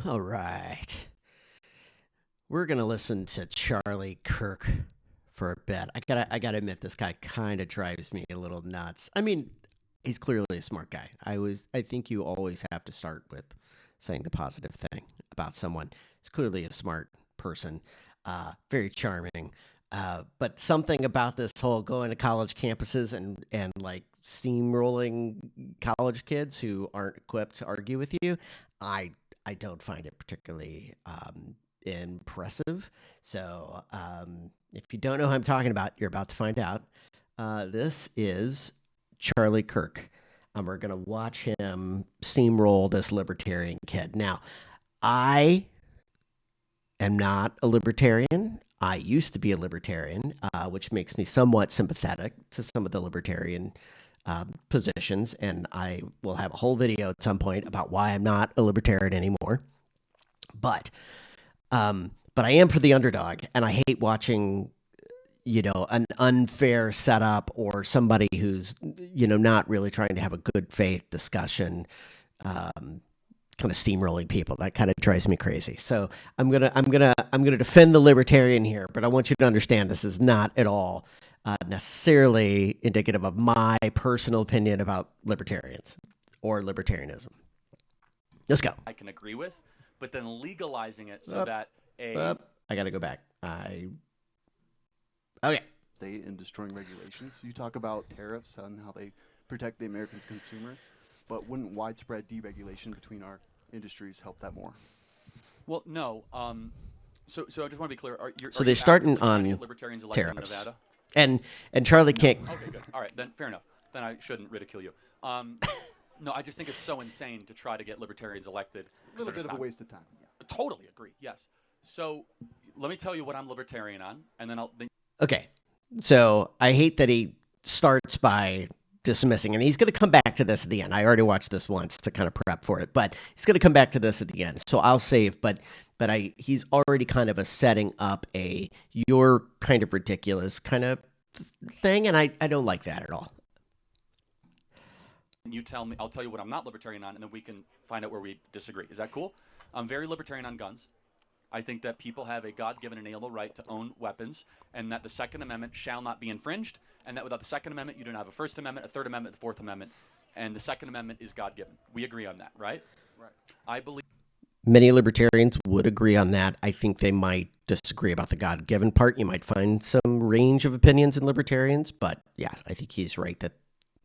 All right. We're going to listen to Charlie Kirk for a bit. I gotta admit, this guy kind of drives me a little nuts. I mean, he's clearly a smart guy. I think you always have to start with saying the positive thing about someone. He's clearly a smart person, very charming. But something about this whole going to college campuses and like steamrolling college kids who aren't equipped to argue with you, I I don't find it particularly impressive. So if you don't know who I'm talking about, you're about to find out. This is Charlie Kirk. And we're going to watch him steamroll this libertarian kid. Now, I am not a libertarian. I used to be a libertarian, which makes me somewhat sympathetic to some of the libertarian positions. And I will have a whole video at some point about why I'm not a libertarian anymore. But I am for the underdog, and I hate watching, an unfair setup or somebody who's, not really trying to have a good faith discussion, kind of steamrolling people. That kind of drives me crazy. So I'm gonna defend the libertarian here, but I want you to understand this is not at all necessarily indicative of my personal opinion about libertarians or libertarianism. Let's go. I can agree with, but then legalizing it so that I got to go back. Okay. State and destroying regulations. You talk about tariffs and how they protect the American consumer, but wouldn't widespread deregulation between our industries help that more? Well, no. So I just want to be clear. So they're starting on libertarians elected in tariffs. Nevada? And Charlie can't. Okay, good. All right, then fair enough. Then I shouldn't ridicule you. No, I just think it's so insane to try to get libertarians elected. A little bit of a waste of time. Yeah. Totally agree. Yes. So let me tell you what I'm libertarian on, and then Okay. So I hate that he starts by dismissing, and he's going to come back to this at the end. I already watched this once to kind of prep for it, but he's going to come back to this at the end. So I'll save, but he's already kind of setting up you're kind of ridiculous kind of thing, and I don't like that at all. You tell me, I'll tell you what I'm not libertarian on, and then we can find out where we disagree. Is that cool? I'm very libertarian on guns. I think that people have a God-given inalienable right to own weapons, and that the Second Amendment shall not be infringed, and that without the Second Amendment, you don't have a First Amendment, a Third Amendment, a Fourth Amendment, and the Second Amendment is God-given. We agree on that, right? Right. I believe many libertarians would agree on that. I think they might disagree about the God-given part. You might find some range of opinions in libertarians, but yeah, I think he's right that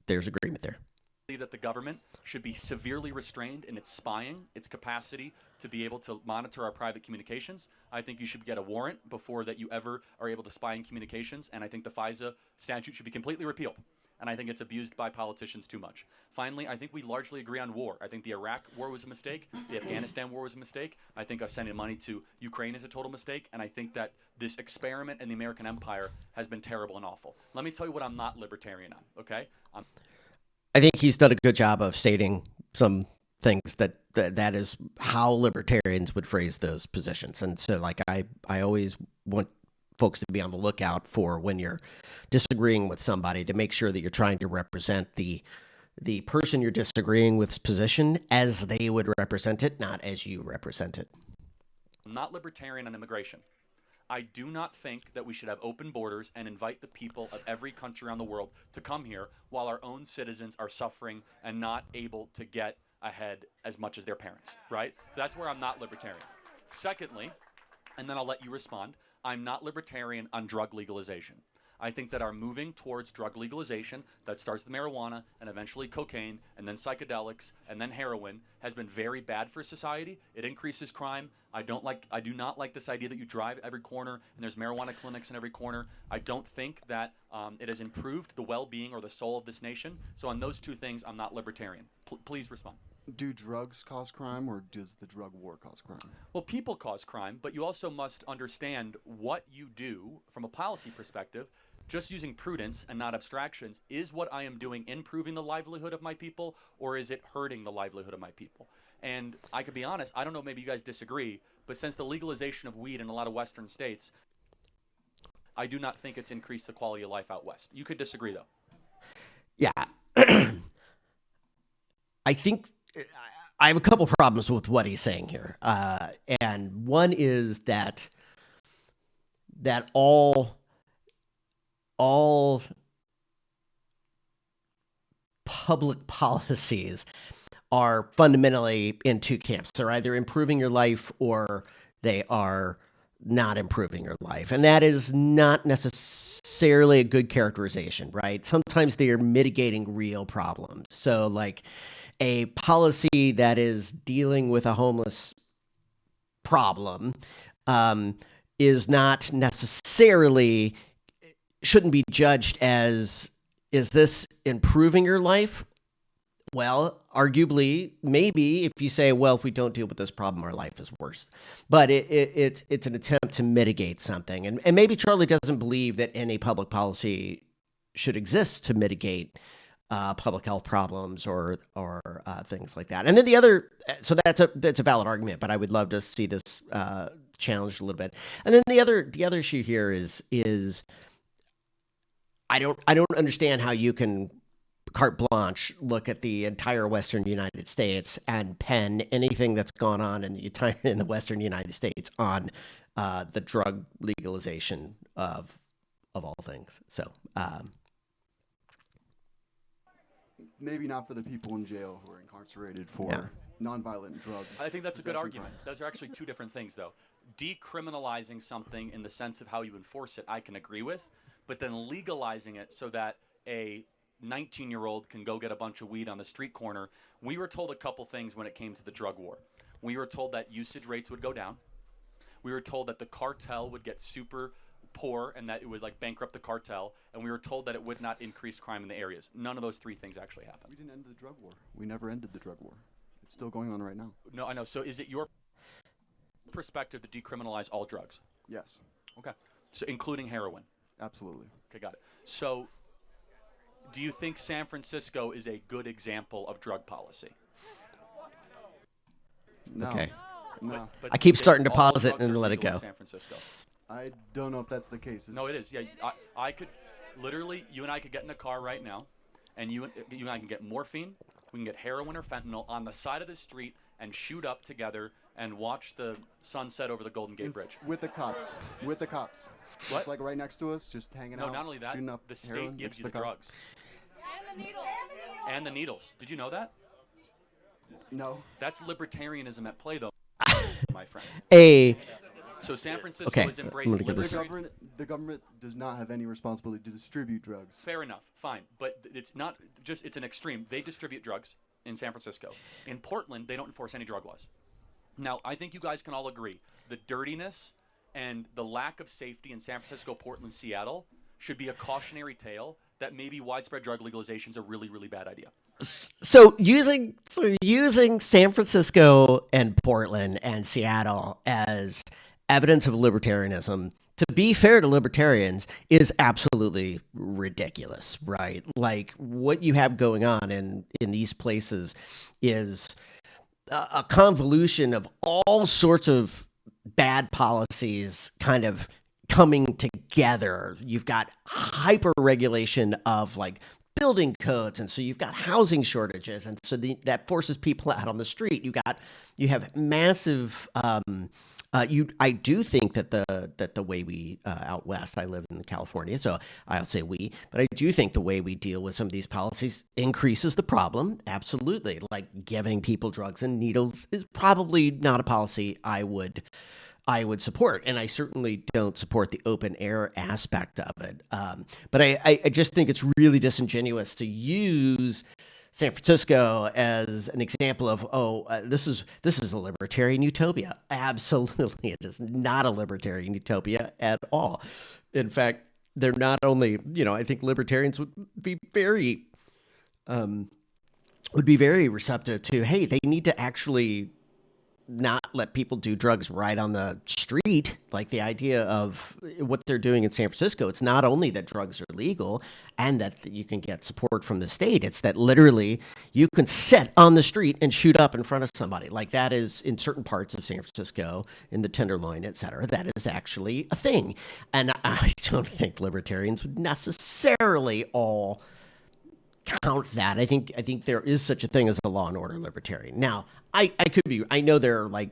there's agreement there. That the government should be severely restrained in its spying, its capacity to be able to monitor our private communications. I think you should get a warrant before that you ever are able to spy in communications, and I think the FISA statute should be completely repealed. And I think it's abused by politicians too much. Finally, I think we largely agree on war. I think the Iraq war was a mistake. The Afghanistan war was a mistake. I think us sending money to Ukraine is a total mistake. And I think that this experiment in the American empire has been terrible and awful. Let me tell you what I'm not libertarian on, okay? I think he's done a good job of stating some things that is how libertarians would phrase those positions. And so I always want folks to be on the lookout for when you're disagreeing with somebody to make sure that you're trying to represent the person you're disagreeing with's position as they would represent it, not as you represent it. I'm not libertarian on immigration. I do not think that we should have open borders and invite the people of every country around the world to come here while our own citizens are suffering and not able to get ahead as much as their parents, right? So that's where I'm not libertarian. Secondly, and then I'll let you respond, I'm not libertarian on drug legalization. I think that our moving towards drug legalization that starts with marijuana and eventually cocaine and then psychedelics and then heroin has been very bad for society. It increases crime. I do not like this idea that you drive every corner and there's marijuana clinics in every corner. I don't think that it has improved the well-being or the soul of this nation. So on those two things, I'm not libertarian. Please respond. Do drugs cause crime, or does the drug war cause crime? Well, people cause crime, but you also must understand what you do from a policy perspective. Just using prudence and not abstractions, is what I am doing improving the livelihood of my people, or is it hurting the livelihood of my people? And I could be honest, I don't know, maybe you guys disagree, but since the legalization of weed in a lot of Western states, I do not think it's increased the quality of life out West. You could disagree, though. Yeah. I think I have a couple problems with what he's saying here, and one is that all public policies are fundamentally in two camps. They're either improving your life or they are not improving your life. And that is not necessarily a good characterization, right? Sometimes they are mitigating real problems. So like a policy that is dealing with a homeless problem is not necessarily, shouldn't be judged as, is this improving your life? Well, arguably, maybe if you say, well, if we don't deal with this problem, our life is worse. But it's an attempt to mitigate something. And maybe Charlie doesn't believe that any public policy should exist to mitigate public health problems or things like that. And then the other, so that's a valid argument, but I would love to see this challenged a little bit. And then the other issue here is I don't understand how you can carte blanche look at the entire Western United States and pen anything that's gone on in the Western United States on the drug legalization of all things. So maybe not for the people in jail who are incarcerated for nonviolent drugs. I think that's a good argument. Those are actually two different things, though. Decriminalizing something in the sense of how you enforce it, I can agree with, but then legalizing it so that a 19-year-old can go get a bunch of weed on the street corner. We were told a couple things when it came to the drug war. We were told that usage rates would go down. We were told that the cartel would get super poor and that it would like bankrupt the cartel. And we were told that it would not increase crime in the areas. None of those three things actually happened. We didn't end the drug war. We never ended the drug war. It's still going on right now. No, I know. So is it your perspective to decriminalize all drugs? Yes. Okay. So including heroin? Absolutely. Okay, got it. So do you think San Francisco is a good example of drug policy? No. Okay. No. But I keep starting to all pause it drugs and are let it legal in go. San Francisco. I don't know if that's the case. No, it is. Yeah, I could literally, you and I could get in a car right now, and you and I can get morphine, we can get heroin or fentanyl on the side of the street and shoot up together and watch the sunset over the Golden Gate Bridge. With the cops. With the cops. What? Just like right next to us, just hanging out. No, not only that, shooting up the state heroin gives next you to the cops. drugs. And the needles. And the needles. Did you know that? No. That's libertarianism at play, though, my friend. So San Francisco Okay, is I'm embracing gonna give this- libertarian. The government does not have any responsibility to distribute drugs. Fair enough, fine, but it's not just, it's an extreme. They distribute drugs in San Francisco. In Portland, they don't enforce any drug laws. Now, I think you guys can all agree the dirtiness and the lack of safety in San Francisco, Portland, Seattle should be a cautionary tale that maybe widespread drug legalization is a really, really bad idea. So using San Francisco and Portland and Seattle as evidence of libertarianism, to be fair to libertarians, is absolutely ridiculous, right? Like what you have going on in these places is a convolution of all sorts of bad policies kind of coming together. You've got hyper regulation of like building codes, and so you've got housing shortages, and so that forces people out on the street. You have massive. I do think that the way we out west, I live in California, so I'll say we, but I do think the way we deal with some of these policies increases the problem. Absolutely, like giving people drugs and needles is probably not a policy I would support, and I certainly don't support the open air aspect of it. But I just think it's really disingenuous to use San Francisco as an example of, this is a libertarian utopia. Absolutely, it is not a libertarian utopia at all. In fact, they're not only, I think libertarians would be very receptive to, hey, they need to actually not let people do drugs right on the street. Like the idea of what they're doing in San Francisco, it's not only that drugs are legal and that you can get support from the state, it's that literally you can sit on the street and shoot up in front of somebody. Like that is in certain parts of San Francisco, in the Tenderloin, et cetera, that is actually a thing. And I don't think libertarians would necessarily all count that. I think there is such a thing as a law and order libertarian. Now, I could be. I know there are like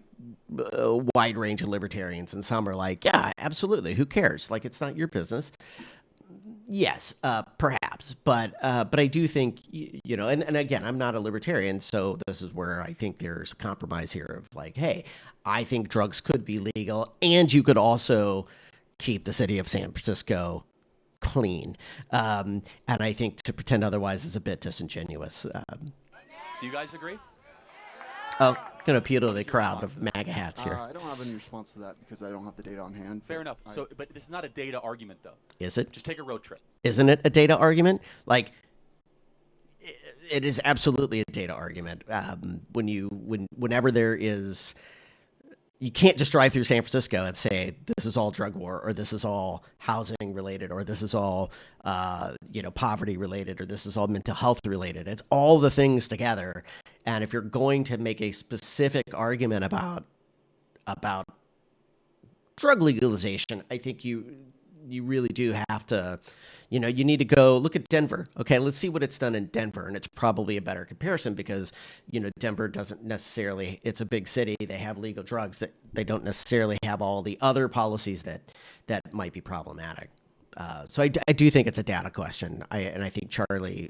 a wide range of libertarians, and some are like, yeah, absolutely. Who cares? Like, it's not your business. Yes, perhaps, but I do think and again, I'm not a libertarian, so this is where I think there's a compromise here of like, hey, I think drugs could be legal, and you could also keep the city of San Francisco clean, and I think to pretend otherwise is a bit disingenuous. Do you guys agree? Oh, gonna appeal to the crowd of MAGA hats here. I don't have any response to that because I don't have the data on hand. Fair enough. But this is not a data argument, though. Is it? Just take a road trip. Isn't it a data argument? Like, it is absolutely a data argument. Whenever there is, you can't just drive through San Francisco and say this is all drug war, or this is all housing related, or this is all poverty related, or this is all mental health related. It's all the things together. And if you're going to make a specific argument about drug legalization, I think you really do have to, you need to go look at Denver. Okay, let's see what it's done in Denver. And it's probably a better comparison because, Denver doesn't necessarily, it's a big city. They have legal drugs that they don't necessarily have all the other policies that might be problematic. So I do think it's a data question. I think Charlie,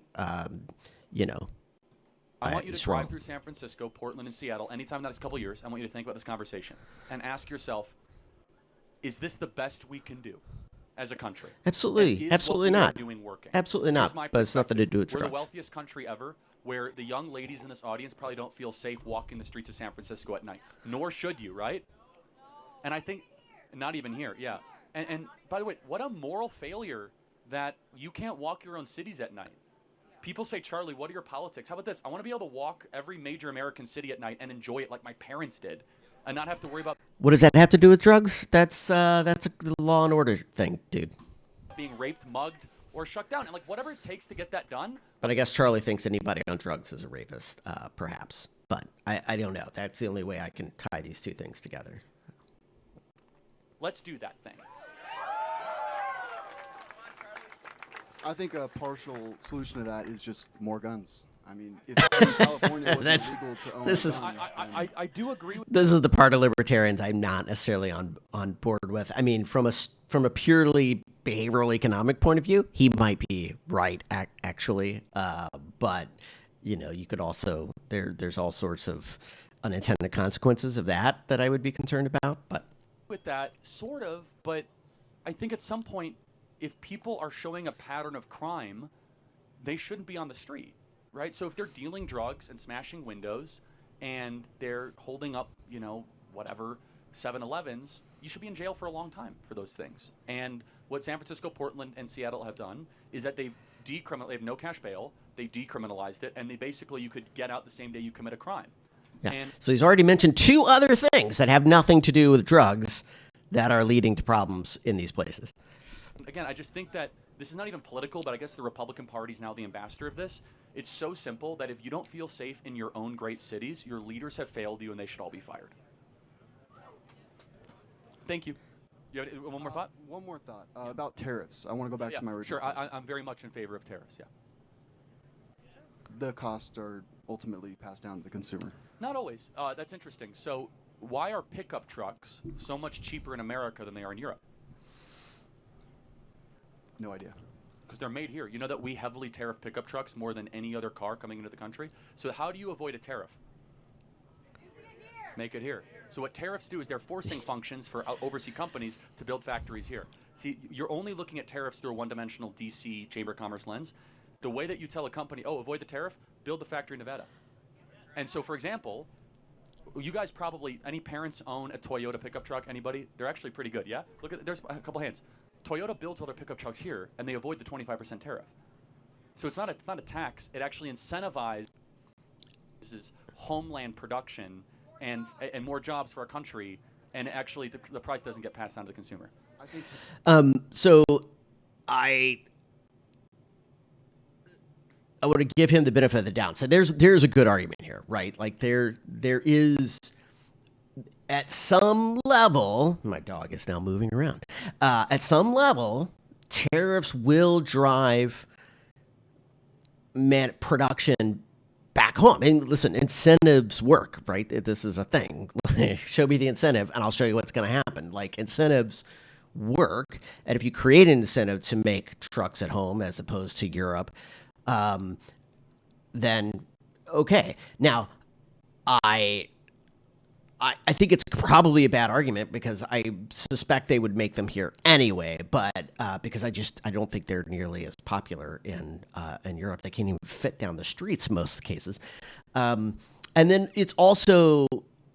I want you to drive through San Francisco, Portland, and Seattle anytime in the next couple of years. I want you to think about this conversation and ask yourself, is this the best we can do as a country? Absolutely. Absolutely not. Doing working? Absolutely not. But it's nothing to do with drugs. We're the wealthiest country ever, where the young ladies in this audience probably don't feel safe walking the streets of San Francisco at night. Nor should you, right? And I think, not even here, yeah. And by the way, what a moral failure that you can't walk your own cities at night. People say, Charlie, what are your politics? How about this? I want to be able to walk every major American city at night and enjoy it like my parents did and not have to worry about... What does that have to do with drugs? That's a law and order thing, dude. Being raped, mugged, or shut down. And like whatever it takes to get that done. But I guess Charlie thinks anybody on drugs is a rapist, perhaps. But I don't know. That's the only way I can tie these two things together. Let's do that thing. I think a partial solution to that is just more guns. I mean, if California was illegal to own guns, I do agree with this is the part of libertarians I'm not necessarily on board with. I mean, from a purely behavioral economic point of view, he might be right, actually. But you could also there's all sorts of unintended consequences of that I would be concerned about. But with that, sort of. But I think at some point, if people are showing a pattern of crime, they shouldn't be on the street, right? So if they're dealing drugs and smashing windows and they're holding up, whatever, 7-Elevens, you should be in jail for a long time for those things. And what San Francisco, Portland, and Seattle have done is that they have no cash bail, they decriminalized it, and you could get out the same day you commit a crime. Yeah. And so he's already mentioned two other things that have nothing to do with drugs that are leading to problems in these places. Again, I just think that this is not even political, but I guess the Republican Party is now the ambassador of this. It's so simple that if you don't feel safe in your own great cities, your leaders have failed you and they should all be fired. Thank you. You have one more thought? One more thought about tariffs. I want to go back to my original question. I'm very much in favor of tariffs, yeah. The costs are ultimately passed down to the consumer. Not always. That's interesting. So why are pickup trucks so much cheaper in America than they are in Europe? No idea. Because they're made here. You know that we heavily tariff pickup trucks more than any other car coming into the country? So how do you avoid a tariff? Make it here. So what tariffs do is they're forcing functions for overseas companies to build factories here. See, you're only looking at tariffs through a one-dimensional DC Chamber of Commerce lens. The way that you tell a company, avoid the tariff, build the factory in Nevada. And so, for example, you guys probably, any parents own a Toyota pickup truck? Anybody? They're actually pretty good, yeah? Look at, there's a couple hands. Toyota builds all their pickup trucks here, and they avoid the 25% tariff. So it's not a tax. It actually incentivizes homeland production and more jobs for our country, and actually the price doesn't get passed on to the consumer. I think. So I want to give him the benefit of the doubt. So there's a good argument here, right? Like there is. At some level, my dog is now moving around. At some level, tariffs will drive production back home. And listen, incentives work, right? This is a thing. Show me the incentive and I'll show you what's going to happen. Like, incentives work. And if you create an incentive to make trucks at home as opposed to Europe, then okay. Now, I think it's probably a bad argument because I suspect they would make them here anyway. But because I don't think they're nearly as popular in Europe. They can't even fit down the streets in most of the cases. And then it's also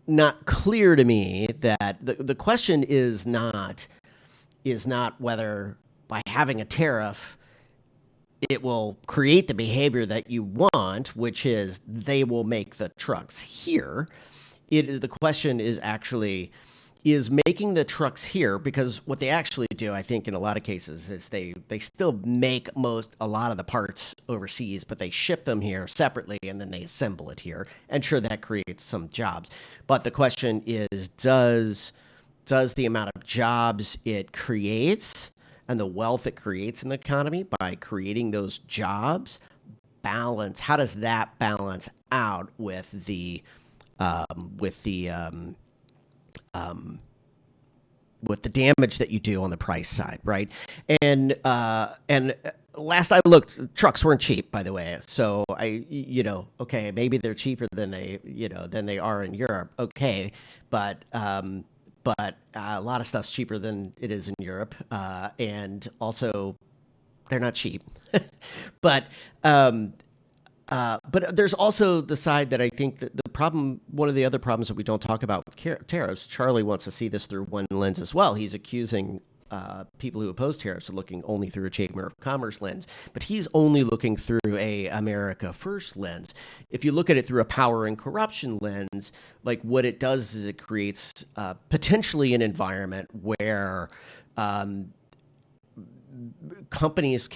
not clear to me that the question is not whether by having a tariff it will create the behavior that you want, which is they will make the trucks here. The question is actually, is making the trucks here, because what they actually do, I think, in a lot of cases, is they still make a lot of the parts overseas, but they ship them here separately and then they assemble it here. And sure, that creates some jobs. But the question is, does the amount of jobs it creates and the wealth it creates in the economy by creating those jobs balance? How does that balance out with the damage that you do on the price side, right? And last I looked, trucks weren't cheap, by the way. So okay, maybe they're cheaper than they are in Europe. Okay, but a lot of stuff's cheaper than it is in Europe, and also they're not cheap. But there's also the side that I think that one of the other problems that we don't talk about with tariffs, Charlie wants to see this through one lens as well. He's accusing people who oppose tariffs of looking only through a Chamber of Commerce lens, but he's only looking through a America First lens. If you look at it through a power and corruption lens, like what it does is it creates potentially an environment where companies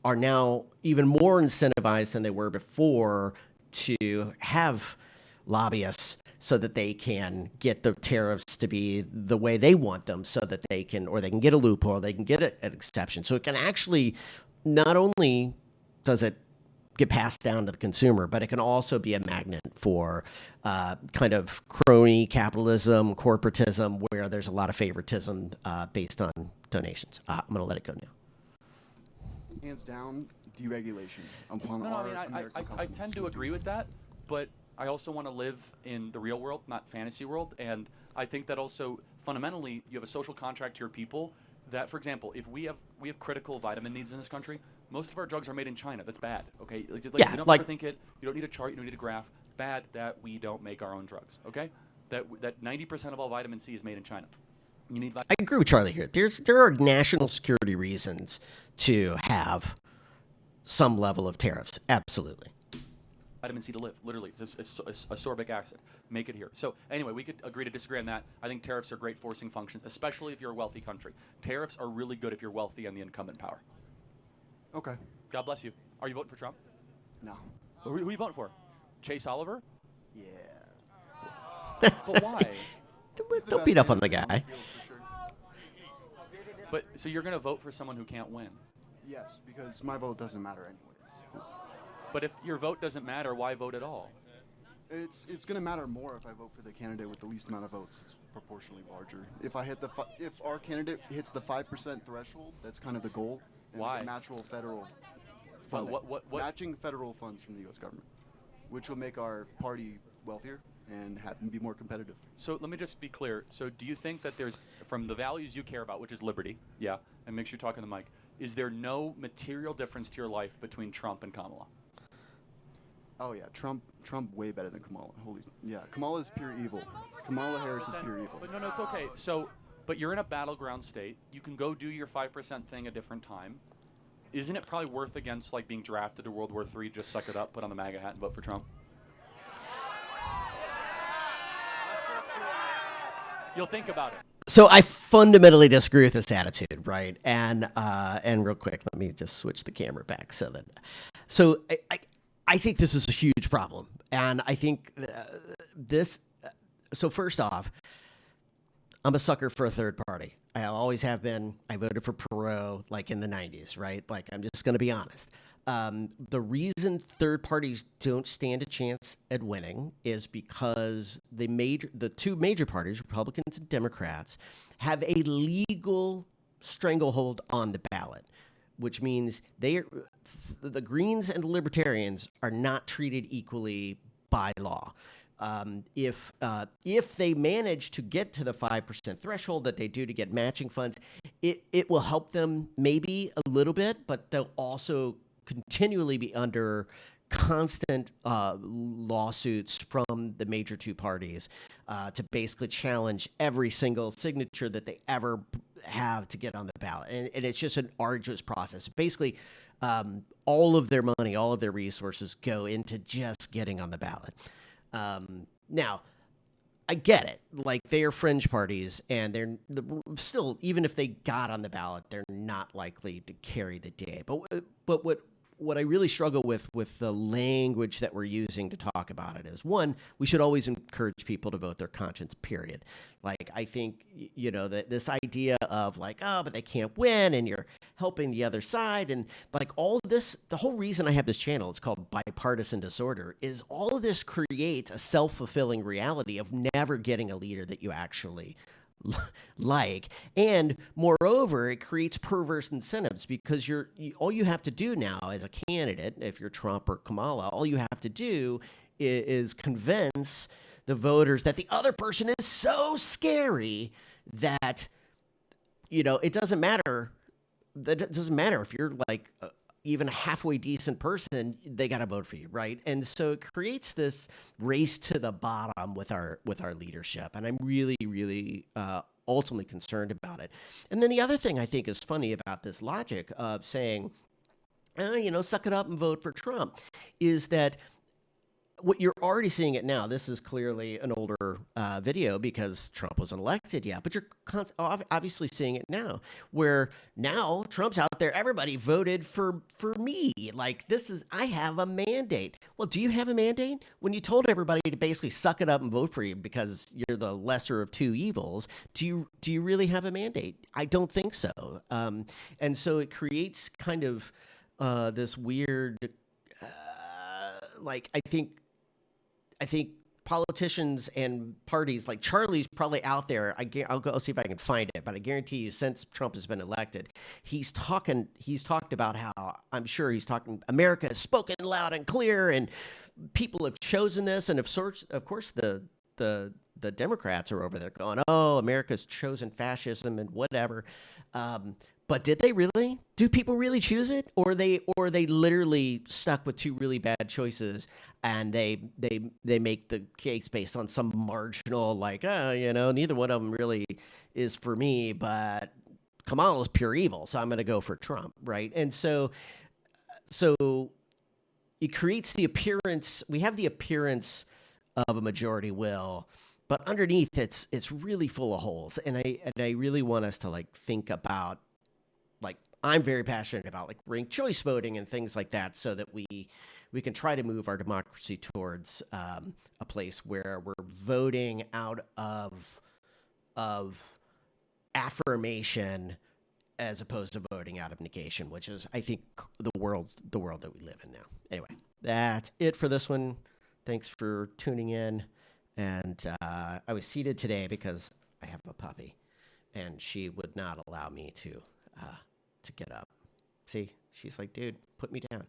are now even more incentivized than they were before to have lobbyists so that they can get the tariffs to be the way they want them, so that they can get a loophole, they can get an exception. So it can actually, not only does it get passed down to the consumer, but it can also be a magnet for kind of crony capitalism, corporatism, where there's a lot of favoritism based on donations. I'm going to let it go now. Hands down, deregulation upon No, our I mean, American I companies. tend to agree with that, but I also want to live in the real world, not fantasy world. And I think that also fundamentally you have a social contract to your people that, for example, if we have critical vitamin needs in this country, most of our drugs are made in China. That's bad. Okay, you don't overthink it. You don't need a chart. You don't need a graph. Bad that we don't make our own drugs. Okay, that 90% of all vitamin C is made in China. You need. I agree with Charlie here. There are national security reasons to have some level of tariffs. Absolutely. Vitamin C to live, literally. It's ascorbic acid. Make it here. So anyway, we could agree to disagree on that. I think tariffs are great forcing functions, especially if you're a wealthy country. Tariffs are really good if you're wealthy and the incumbent power. Okay. God bless you. Are you voting for Trump? No. Who are you voting for? Chase Oliver? Yeah. But why? Don't beat up on the guy. But so you're going to vote for someone who can't win? Yes, because my vote doesn't matter anyways. But if your vote doesn't matter, why vote at all? It's going to matter more if I vote for the candidate with the least amount of votes. It's proportionally larger. If our candidate hits the 5% threshold, that's kind of the goal. Why? The natural federal funding. What? Matching federal funds from the U.S. government, which will make our party wealthier and be more competitive. So let me just be clear. So do you think that there's, from the values you care about, which is liberty, yeah, and make sure you're talking to the mic, is there no material difference to your life between Trump and Kamala? Oh yeah, Trump way better than Kamala. Kamala is pure evil. Kamala Harris is pure evil. But no, it's okay. So, but you're in a battleground state. You can go do your 5% thing a different time. Isn't it probably worth against like being drafted to World War III? Just suck it up, put on the MAGA hat, and vote for Trump. You'll think about it. So I fundamentally disagree with this attitude, right? And real quick, let me just switch the camera back so I think this is a huge problem, and I think So first off, I'm a sucker for a third party. I always have been. I voted for Perot like in the 90s, right? Like, I'm just going to be honest. The reason third parties don't stand a chance at winning is because the two major parties, Republicans and Democrats, have a legal stranglehold on the ballot, which means the Greens and the Libertarians are not treated equally by law. If they manage to get to the 5% threshold that they do to get matching funds, it will help them maybe a little bit, but they'll also continually be under constant lawsuits from the major two parties to basically challenge every single signature that they ever have to get on the ballot. And it's just an arduous process. Basically, all of their money, all of their resources go into just getting on the ballot. Now, I get it. Like, they are fringe parties, and they're still, even if they got on the ballot, they're not likely to carry the day. But what I really struggle with the language that we're using to talk about it is, one, we should always encourage people to vote their conscience, period. Like, I think, that this idea of like, oh, but they can't win and you're helping the other side. And like all this, the whole reason I have this channel, it's called Bipartisan Disorder, is all of this creates a self-fulfilling reality of never getting a leader that you actually like. And moreover, it creates perverse incentives because all you have to do now as a candidate, if you're Trump or Kamala, all you have to do is convince the voters that the other person is so scary that it doesn't matter. That it doesn't matter if you're like even a halfway decent person, they got to vote for you, right? And so it creates this race to the bottom with our leadership, and I'm really, really ultimately concerned about it. And then the other thing I think is funny about this logic of saying, suck it up and vote for Trump, is that what you're already seeing it now. This is clearly an older video because Trump wasn't elected yet, but you're obviously seeing it now, where now Trump's out there. Everybody voted for me. Like, I have a mandate. Well, do you have a mandate? When you told everybody to basically suck it up and vote for you because you're the lesser of two evils, do you really have a mandate? I don't think so. And so it creates kind of this weird, I think politicians and parties like Charlie's probably out there. I'll go see if I can find it, but I guarantee you, since Trump has been elected, he's talked about how America has spoken loud and clear, and people have chosen this, and of course the Democrats are over there going, oh, America's chosen fascism and whatever. But did they really? Do people really choose it, or they literally stuck with two really bad choices, and they make the case based on some marginal, like, neither one of them really is for me, but Kamala's pure evil, so I'm going to go for Trump, right? And so it creates the appearance. We have the appearance of a majority will, but underneath it's really full of holes, and I really want us to like think about. Like, I'm very passionate about like ranked choice voting and things like that, so that we can try to move our democracy towards a place where we're voting out of affirmation as opposed to voting out of negation, which is, I think, the world that we live in now. Anyway, that's it for this one. Thanks for tuning in. And I was seated today because I have a puppy, and she would not allow me to get up. See, she's like, dude, put me down.